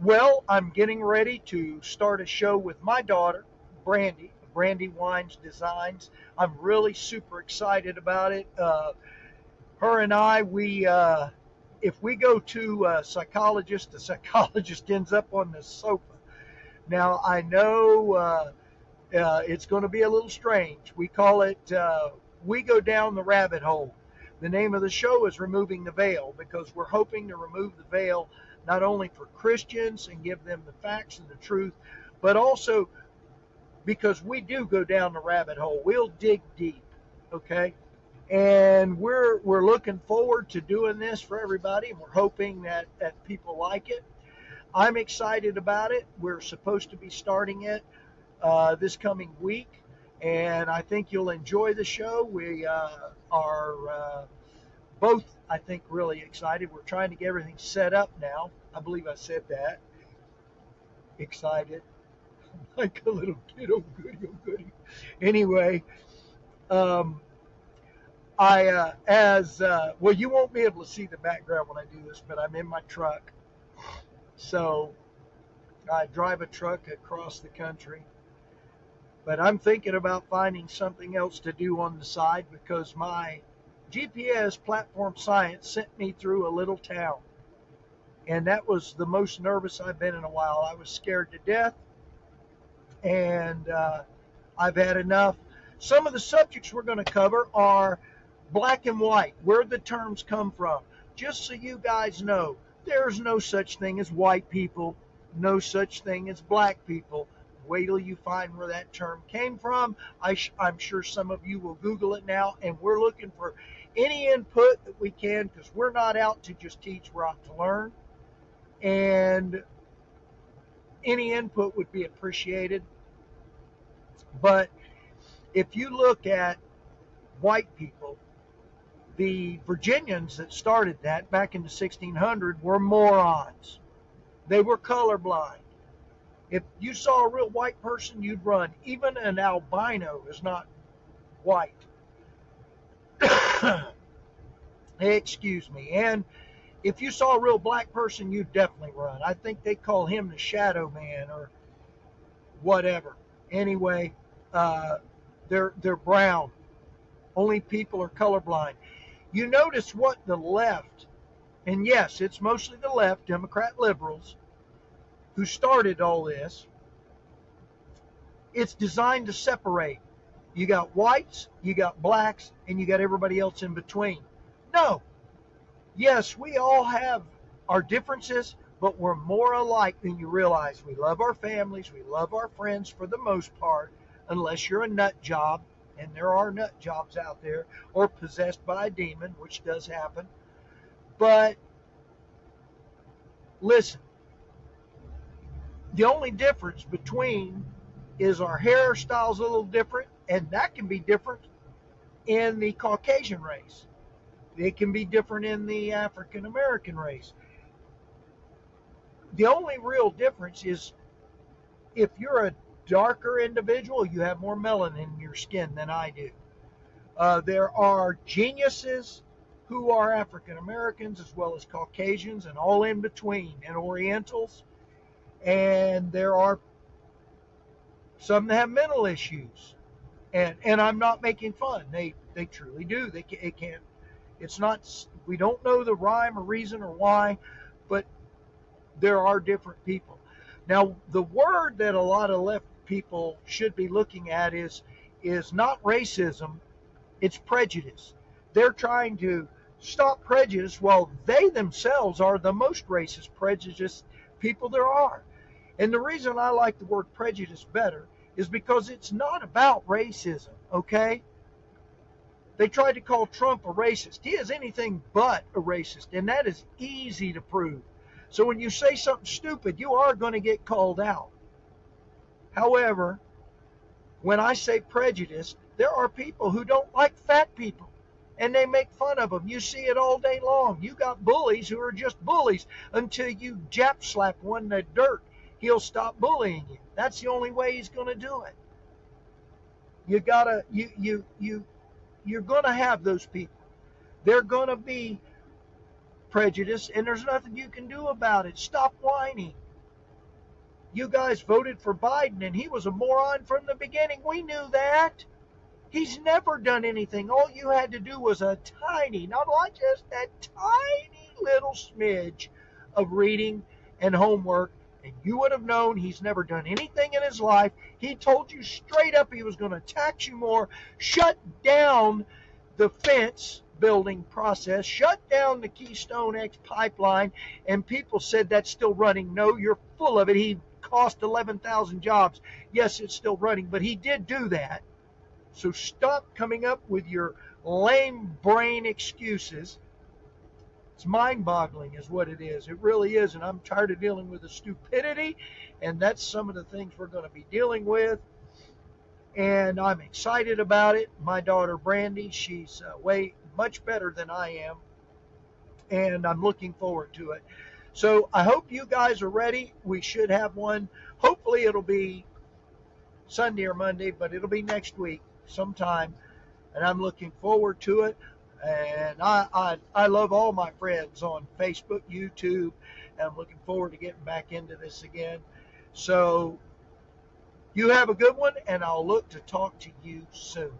Well, I'm getting ready to start a show with my daughter, Brandy, Brandy Wines Designs. I'm really super excited about it. Her and I, if we go to a psychologist, the psychologist ends up on the sofa. Now, I know it's going to be a little strange. We call it We Go Down the Rabbit Hole. The name of the show is Removing the Veil because we're hoping to remove the veil not only for Christians and give them the facts and the truth, but also because we do go down the rabbit hole. We'll dig deep, okay? And we're looking forward to doing this for everybody, and we're hoping that people like it. I'm excited about it. We're supposed to be starting it this coming week, and I think you'll enjoy the show. We are both, I think, really excited. We're trying to get everything set up now. I believe I said that. Excited, like a little kid. Oh goody, oh goody. Anyway, um, I as well, you won't be able to see the background when I do this, but I'm in my truck, so I drive a truck across the country. But I'm thinking about finding something else to do on the side because my GPS platform science sent me through a little town. And that was the most nervous I've been in a while. I was scared to death, and I've had enough. Some of the subjects we're going to cover are black and white, where the terms come from. Just so you guys know, there's no such thing as white people, no such thing as black people. Wait till you find where that term came from. I'm sure some of you will Google it now, and we're looking for any input that we can because we're not out to just teach, we're out to learn. And any input would be appreciated. But if you look at white people, the Virginians that started that back in the 1600s were morons. They were colorblind. If you saw a real white person, you'd run. Even an albino is not white. Excuse me. And if you saw a real black person, you'd definitely run. I think they call him the shadow man or whatever. Anyway, uh, they're brown. Only people are colorblind. You notice what the left, and yes, it's mostly the left, Democrat liberals, who started all this. It's designed to separate. You got whites, you got blacks, and you got everybody else in between. No. Yes, we all have our differences, but we're more alike than you realize. We love our families, we love our friends for the most part, unless you're a nut job, and there are nut jobs out there, or possessed by a demon, which does happen. But listen, the only difference between is our hairstyle's a little different, and that can be different in the Caucasian race. It can be different in the African American race. The only real difference is if you're a darker individual, you have more melanin in your skin than I do. There are geniuses who are African Americans as well as Caucasians and all in between and Orientals. And there are some that have mental issues. And I'm not making fun. They truly do. It can't. It's not. We don't know the rhyme or reason or why, but there are different people. Now, the word that a lot of left people should be looking at is not racism. It's prejudice. They're trying to stop prejudice while they themselves are the most racist, prejudiced people there are. And the reason I like the word prejudice better is because it's not about racism, okay? They tried to call Trump a racist. He is anything but a racist, and that is easy to prove. So when you say something stupid, you are going to get called out. However, when I say prejudice, there are people who don't like fat people, and they make fun of them. You see it all day long. You got bullies who are just bullies until you jap slap one in the dirt. He'll stop bullying you. That's the only way he's going to do it. You gotta you're going to have those people. They're going to be prejudiced, and there's nothing you can do about it. Stop whining. You guys voted for Biden, and he was a moron from the beginning. We knew that. He's never done anything. All you had to do was a tiny, not like just a tiny little smidge of reading and homework, and you would have known he's never done anything in his life. He told you straight up he was going to tax you more, shut down the fence building process, shut down the Keystone X pipeline, and people said that's still running. No, you're full of it. He cost 11,000 jobs. Yes, it's still running, but he did do that. So stop coming up with your lame brain excuses. It's mind-boggling is what it is. It really is, and I'm tired of dealing with the stupidity, and that's some of the things we're going to be dealing with. And I'm excited about it. My daughter Brandy, she's way much better than I am, and I'm looking forward to it. So I hope you guys are ready. We should have one. Hopefully it'll be Sunday or Monday, but it'll be next week sometime, and I'm looking forward to it. And I love all my friends on Facebook, YouTube, and I'm looking forward to getting back into this again. So you have a good one, and I'll look to talk to you soon.